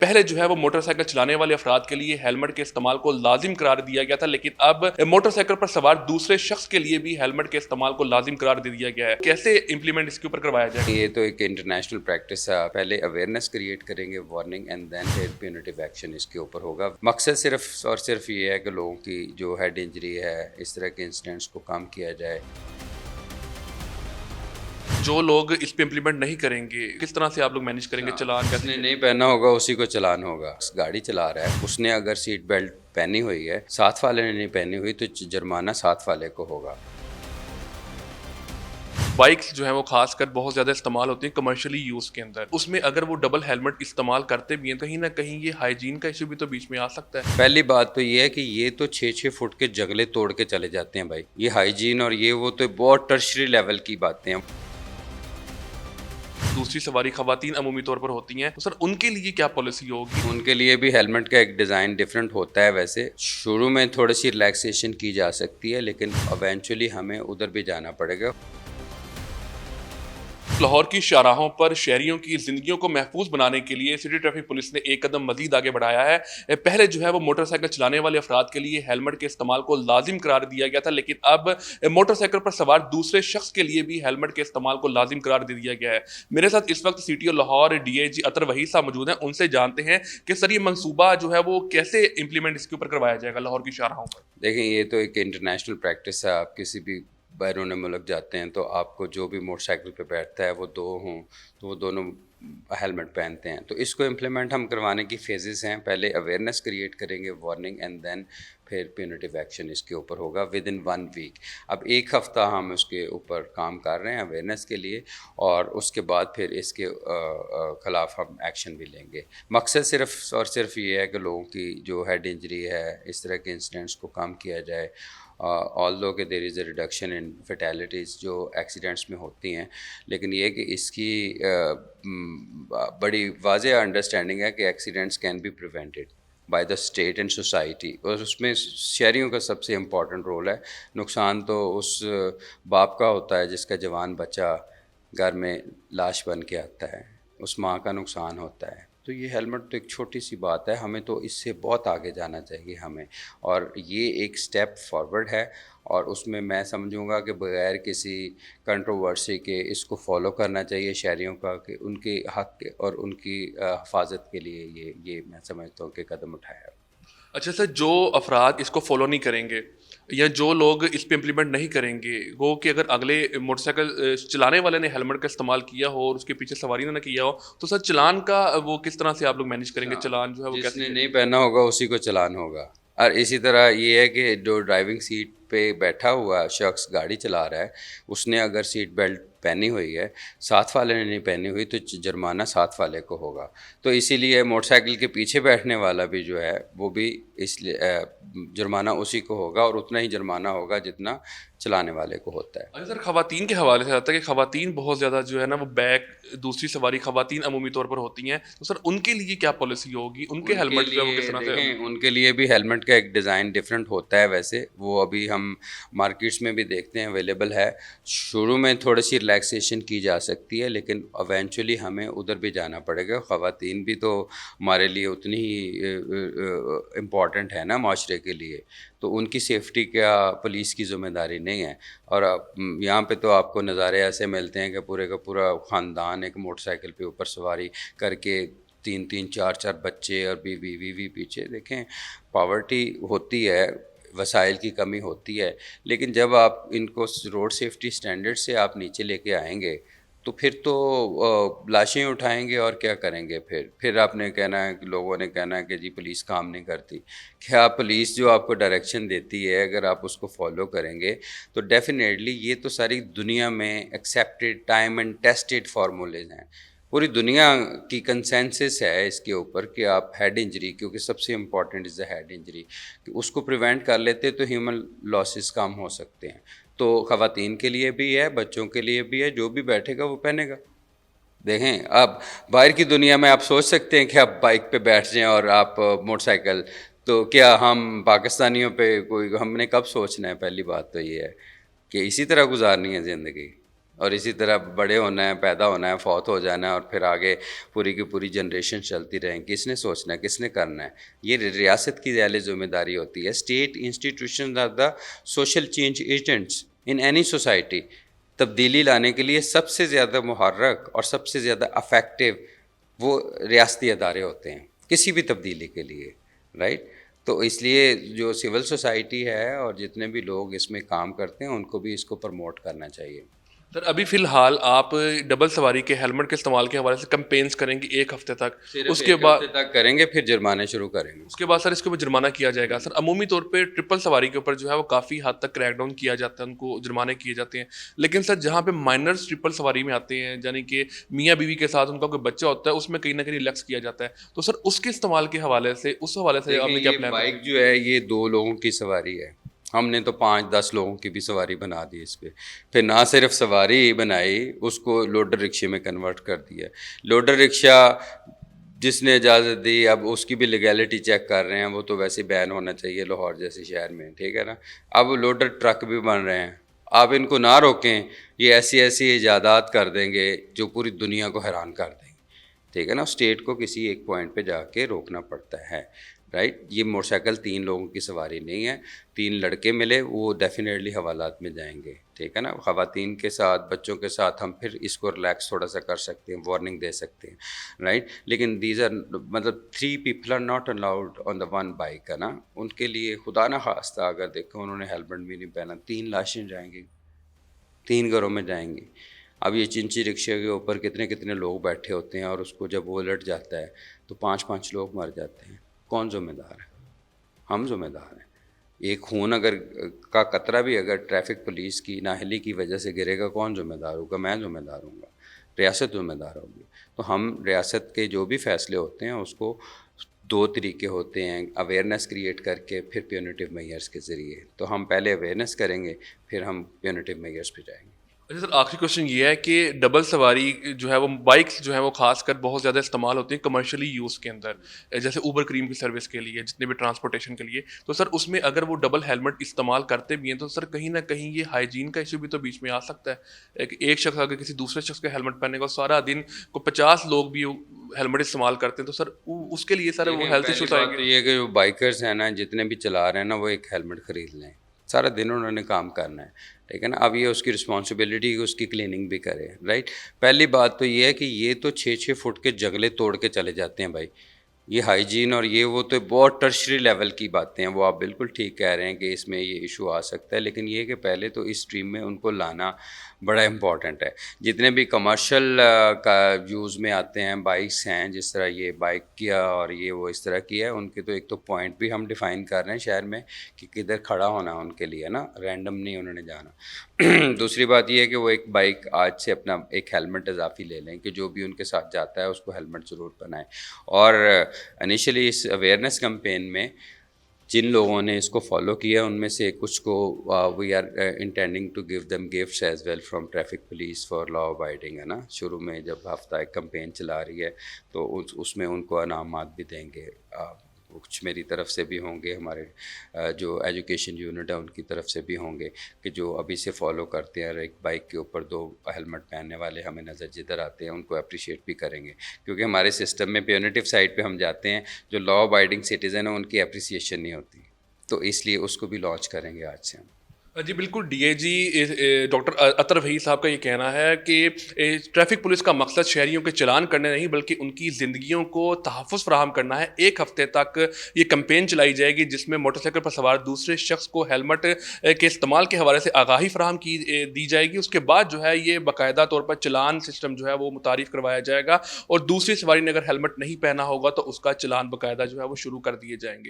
पहले जो है वो मोटरसाइकिल चलाने वाले अफराद के लिए हेलमेट के इस्तेमाल को लाजिम करार दिया गया था, लेकिन अब मोटरसाइकिल पर सवार दूसरे शख्स के लिए भी हेलमेट के इस्तेमाल को लाजिम करार दे दिया गया है। कैसे इंप्लीमेंट इसके ऊपर करवाया जाएगा? ये तो एक इंटरनेशनल प्रैक्टिस है। पहले अवेयरनेस क्रिएट करेंगे, वार्निंग, एंड देन फिर प्यूनिटिव एक्शन इसके ऊपर होगा। मकसद सिर्फ और सिर्फ ये है कि लोगों की जो हेड इंजरी है, इस तरह के इंसिडेंट्स को कम किया जाए। जो लोग इस पे इंप्लीमेंट नहीं करेंगे, किस तरह से आप लोग मैनेज करेंगे? चलान जिसने कैसे? नहीं पहना होगा उसी को चालान होगा। गाड़ी चला रहा है, उसने अगर सीट बेल्ट पहनी हुई है, साथ वाले ने नहीं पहनी हुई, तो जुर्माना साथ वाले को होगा। बाइक्स जो है वो खासकर बहुत ज़्यादा इस्तेमाल होती हैं कमर्शियली यूज़ के अंदर। उसमें अगर वो डबल हेलमेट इस्तेमाल करते भी हैं, कहीं न कहीं ये हाइजीन का इश्यू भी तो बीच में आ सकता है। पहली बात तो ये है कि ये तो 6-6 फुट के जंगले तोड़ के चले जाते हैं भाई। ये हाइजीन और ये वो तो बहुत टर्शरी लेवल की बातें हैं। दूसरी सवारी खवातीन अमूमी तौर पर होती हैं, तो सर उनके लिए क्या पॉलिसी होगी? उनके लिए भी हेलमेट का एक डिज़ाइन डिफरेंट होता है। वैसे शुरू में थोड़ी सी रिलैक्सेशन की जा सकती है, लेकिन इवेंचुअली हमें उधर भी जाना पड़ेगा। लाहौर की शाहराहों पर शहरियों की जिंदगियों को महफूज बनाने के लिए सिटी ट्रैफिक पुलिस ने एक कदम मजीद आगे बढ़ाया है। पहले जो है वो मोटरसाइकिल चलाने वाले अफराद के लिए हेलमेट के इस्तेमाल को लाजिम करार दिया गया था, लेकिन अब मोटरसाइकिल पर सवार दूसरे शख्स के लिए भी हेलमेट के इस्तेमाल को लाजिम करार दे दिया गया है। मेरे साथ इस वक्त CTO लाहौर DIG अतर वहीद साहब मौजूद हैं। उनसे जानते हैं कि सर ये मनसूबा जो है वो कैसे इंप्लीमेंट इसके ऊपर करवाया जाएगा लाहौर की शाहराहों पर। देखें, ये तो एक इंटरनेशनल प्रैक्टिस है। आप किसी भी बैरून मुल्क जाते हैं तो आपको जो भी मोटरसाइकिल पे बैठता है वो दो हों तो वो दोनों हेलमेट पहनते हैं। तो इसको इम्प्लीमेंट हम करवाने की फेजेस हैं। पहले अवेयरनेस क्रिएट करेंगे, वार्निंग, एंड देन फिर प्यूनिटिव एक्शन इसके ऊपर होगा विद इन 1 वीक। अब एक हफ़्ता हम उसके ऊपर काम कर रहे हैं अवेयरनेस के लिए, और उसके बाद फिर इसके ख़िलाफ़ हम एक्शन भी लेंगे। मकसद सिर्फ और सिर्फ ये है कि लोगों की जो हेड इंजरी है, इस तरह के इंसिडेंट्स को कम किया जाए। ऑल्दो कि there is a reduction in fatalities जो एक्सीडेंट्स में होती हैं, लेकिन ये कि इसकी बड़ी वाज़ेह अंडरस्टैंडिंग है कि accidents can be prevented by the state and society, और उसमें शहरियों का सबसे इम्पॉर्टेंट रोल है। नुकसान तो उस बाप का होता है जिसका जवान बच्चा घर में लाश बन के आता है, उस माँ का नुकसान होता है। तो ये हेलमेट तो एक छोटी सी बात है, हमें तो इससे बहुत आगे जाना चाहिए हमें, और ये एक स्टेप फॉरवर्ड है। और उसमें मैं समझूंगा कि बगैर किसी कंट्रोवर्सी के इसको फॉलो करना चाहिए शहरियों का, कि उनके हक के और उनकी हिफाजत के लिए ये मैं समझता हूँ कि कदम उठाया। अच्छा सर, जो अफराद इसको फॉलो नहीं करेंगे या जो लोग इस पे इम्प्लीमेंट नहीं करेंगे, वो कि अगर अगले मोटरसाइकिल चलाने वाले ने हेलमेट का इस्तेमाल किया हो और उसके पीछे सवारी ने ना किया हो, तो सर चालान का वो किस तरह से आप लोग मैनेज करेंगे? अच्छा, चालान जो है वो कैसे जिसने किया नहीं जाएगा? पहना होगा उसी को चालान होगा। और इसी तरह ये है कि जो ड्राइविंग सीट पे बैठा हुआ शख्स गाड़ी चला रहा है, उसने अगर सीट बेल्ट पहनी हुई है, साथ वाले ने नहीं पहनी हुई, तो जुर्माना साथ वाले को होगा। तो इसीलिए मोटरसाइकिल के पीछे बैठने वाला भी जो है वो भी इसलिए जुर्माना उसी को होगा, और उतना ही जुर्माना होगा जितना चलाने वाले को होता है। अच्छा सर, खवातीन के हवाले से आता है कि खवातीन बहुत ज़्यादा जो है ना वो बैक दूसरी सवारी खवातीन अमूमी तौर पर होती हैं, तो सर उनके लिए क्या पॉलिसी होगी? उनके उनके हेलमेट जो है वो किस लिए तरह से? देखें, उनके लिए भी हेलमेट का एक डिज़ाइन डिफरेंट होता है। वैसे वो अभी हम मार्केट्स में भी देखते हैं, अवेलेबल है। शुरू में थोड़ी सी रिलैक्सेशन की जा सकती है, लेकिन इवेंचुअली हमें उधर भी जाना पड़ेगा। ख़वातीन भी तो हमारे लिए उतनी ही इम्पॉर्टेंट है ना माशरे के लिए, तो उनकी सेफ्टी क्या पुलिस की ज़िम्मेदारी नहीं है। और यहाँ पे तो आपको नज़ारे ऐसे मिलते हैं कि पूरे का पूरा ख़ानदान एक मोटरसाइकिल पे ऊपर सवारी करके, 3-3 4-4 बच्चे और बीवी पीछे। देखें, पॉवर्टी होती है, वसाइल की कमी होती है, लेकिन जब आप इनको रोड सेफ्टी स्टैंडर्ड से आप नीचे लेके आएंगे, तो फिर तो लाशें उठाएंगे और क्या करेंगे। फिर आपने कहना है कि लोगों ने कहना है कि जी पुलिस काम नहीं करती। क्या पुलिस जो आपको डायरेक्शन देती है, अगर आप उसको फॉलो करेंगे तो डेफिनेटली ये तो सारी दुनिया में एक्सेप्टेड टाइम एंड टेस्टेड फार्मूलेज हैं। पूरी दुनिया की कंसेंसस है इसके ऊपर कि आप हेड इंजरी, क्योंकि सबसे important is the head injury, कि उसको प्रिवेंट कर लेते तो ह्यूमन लॉसेस कम हो सकते हैं। तो ख़वातीन के लिए भी है, बच्चों के लिए भी है, जो भी बैठेगा वो पहनेगा। देखें, अब बाहर की दुनिया में आप सोच सकते हैं कि आप बाइक पे बैठ जाएं और आप मोटरसाइकिल, तो क्या हम पाकिस्तानियों पे कोई, हमने कब सोचना है? पहली बात तो ये है कि इसी तरह गुजारनी है ज़िंदगी। और इसी तरह बड़े होना है, पैदा होना है, फौत हो जाना है और फिर आगे पूरी की पूरी जनरेशन चलती रहें। किसने सोचना है, किसने करना है? ये रियासत की ज़्यादा ज़िम्मेदारी होती है। State institution are the social change agents in any society. तब्दीली लाने के लिए सबसे ज़्यादा मुहर्रक और सबसे ज़्यादा अफेक्टिव वो रियासती अदारे होते हैं किसी भी तब्दीली के लिए, राइट? तो इसलिए जो सिविल सोसाइटी है और जितने भी लोग इसमें काम करते हैं उनको भी इसको प्रमोट करना चाहिए। सर अभी फ़िलहाल आप डबल सवारी के हेलमेट के इस्तेमाल के हवाले से कैंपेन्स करेंगे 1 हफ़्ते तक, सिर्फ उसके एक बाद हफ्ते तक करेंगे, फिर जुर्माने शुरू करेंगे। सर इसके ऊपर जुर्माना किया जाएगा। सर अमूमी तौर पे ट्रिपल सवारी के ऊपर जो है वो काफ़ी हद तक क्रैकडाउन किया जाता है, उनको जुर्माने किए जाते हैं। लेकिन सर जहाँ पे माइनर्स ट्रिपल सवारी में आते हैं, यानी कि मियाँ-बीवी के साथ उनका कोई बच्चा होता है, उसमें कहीं न कहीं रिलैक्स किया जाता है। तो सर उसके इस्तेमाल के हवाले से उस हवाले से देखिए, आपने क्या ये प्लान बाइक जो है ये 2 लोगों की सवारी है। हमने तो 5-10 लोगों की भी सवारी बना दी इस पे। फिर ना सिर्फ सवारी ही बनाई, उसको लोडर रिक्शे में कन्वर्ट कर दिया। लोडर रिक्शा जिसने इजाज़त दी, अब उसकी भी लीगैलिटी चेक कर रहे हैं। वो तो वैसे बैन होना चाहिए लाहौर जैसे शहर में, ठीक है ना? अब लोडर ट्रक भी बन रहे हैं। आप इनको ना रोकें, ये ऐसी-ऐसी इजादात कर देंगे जो पूरी दुनिया को हैरान कर देंगे, ठीक है ना? स्टेट को किसी एक पॉइंट पे जाके रोकना पड़ता है, राइट? ये मोटरसाइकिल 3 लोगों की सवारी नहीं है। 3 लड़के मिले, वो डेफिनेटली हवालात में जाएंगे, ठीक है ना? ख़वातीन के साथ, बच्चों के साथ हम फिर इसको रिलैक्स थोड़ा सा कर सकते हैं, वार्निंग दे सकते हैं, राइट? लेकिन दीज आर मतलब 3 people are not allowed on the one bike, है ना? उनके लिए खुदा ना खास्ता अगर देखो उन्होंने हेलमेट भी नहीं पहना, 3 लाशें जाएंगी, 3 घरों में जाएंगी। अब ये चिंची रिक्शे के ऊपर कितने कितने लोग बैठे होते हैं और उसको जब वो उलट जाता है तो 5-5 लोग मर जाते हैं। कौन ज़िम्मेदार है? हम ज़िम्मेदार हैं। एक खून अगर का कतरा भी अगर ट्रैफिक पुलिस की नाअहली की वजह से गिरेगा, कौन ज़िम्मेदार होगा? मैं ज़िम्मेदार हूँगा, रियासत ज़िम्मेदार होगी। तो हम रियासत के जो भी फ़ैसले होते हैं उसको 2 तरीके होते हैं, अवेयरनेस क्रिएट करके फिर प्यूनिटिव मेजर्स के ज़रिए। तो हम पहले अवेयरनेस करेंगे, फिर हम प्यूनिटिव मेजर्स पे जाएँगे। अच्छा सर आखिरी क्वेश्चन ये है कि डबल सवारी जो है वो बाइक्स जो है वो खासकर बहुत ज़्यादा इस्तेमाल होती है कमर्शियली यूज़ के अंदर, जैसे ऊबर क्रीम की सर्विस के लिए, जितने भी ट्रांसपोर्टेशन के लिए। तो सर उसमें अगर वो डबल हेलमेट इस्तेमाल करते भी हैं तो सर कहीं ना कहीं ये हाइजीन का इशू भी तो बीच में आ सकता है। एक शख्स अगर किसी दूसरे शख्स का हेलमेट पहनेगा, सारा दिन को 50 लोग भी हेलमेट इस्तेमाल करते हैं, तो सर उसके लिए सर वो देखिए, हेल्थ पहली इशूज बात तो आएंगे। ये है कि जो बाइकर्स हैं ना, जितने भी चला रहे हैं ना, वो एक हेलमेट ख़रीद लें। सारा दिन उन्होंने काम करना है, ठीक है ना? अब ये उसकी रिस्पॉन्सिबिलिटी कि उसकी क्लीनिंग भी करे, राइट? पहली बात तो ये है कि ये तो 6-6 फुट के जंगले तोड़ के चले जाते हैं भाई। ये हाइजीन और ये वो तो बहुत टर्शरी लेवल की बातें हैं। वो आप बिल्कुल ठीक कह रहे हैं कि इसमें ये इशू आ सकता है, लेकिन ये है कि पहले तो इस स्ट्रीम में उनको लाना बड़ा इम्पॉर्टेंट है। जितने भी कमर्शियल का यूज़ में आते हैं बाइक्स हैं, जिस तरह ये बाइक किया और ये वो इस तरह की है, उनके तो एक तो पॉइंट भी हम डिफ़ाइन कर रहे हैं शहर में कि किधर खड़ा होना है उनके लिए ना, रैंडम नहीं उन्होंने जाना। दूसरी बात ये है कि वो एक बाइक आज से अपना एक हेलमेट इजाफ़ी ले लें कि जो भी उनके साथ जाता है उसको हेलमेट ज़रूर पहनाएं। और इनिशियली इस अवेयरनेस कैंपेन में जिन लोगों ने इसको फॉलो किया उनमें से कुछ को we are intending to give them gifts as well from traffic police for law abiding, है ना? शुरू में जब हफ्ता एक कैंपेन चला रही है तो उसमें उनको इनामात भी देंगे। कुछ मेरी तरफ से भी होंगे, हमारे जो एजुकेशन यूनिट है उनकी तरफ से भी होंगे कि जो अभी से फॉलो करते हैं, एक बाइक के ऊपर 2 हेलमेट पहनने वाले हमें नज़र जिधर आते हैं उनको अप्रिशिएट भी करेंगे। क्योंकि हमारे सिस्टम में प्यूनिटिव साइड पे हम जाते हैं, जो लॉ अबाइडिंग सिटीज़न है उनकी अप्रिसिएशन नहीं होती, तो इसलिए उसको भी लॉन्च करेंगे आज से हम। जी बिल्कुल, डीआईजी डॉक्टर अतर वही साहब का ये कहना है कि ट्रैफिक पुलिस का मकसद शहरियों के चालान करने नहीं बल्कि उनकी ज़िंदगियों को तहफ़्फ़ुज़ फ़राहम करना है। 1 हफ़्ते तक ये कैंपेन चलाई जाएगी जिसमें मोटरसाइकिल पर सवार दूसरे शख्स को हेलमेट के इस्तेमाल के हवाले से आगाही फ़राहम की दी जाएगी। उसके बाद जो है ये बाकायदा तौर पर चालान सिस्टम जो है वो मुतारिफ़ करवाया जाएगा और दूसरी सवारी ने अगर हेलमेट नहीं पहना होगा तो उसका चालान बाकायदा जो है वो शुरू कर दिए जाएंगे।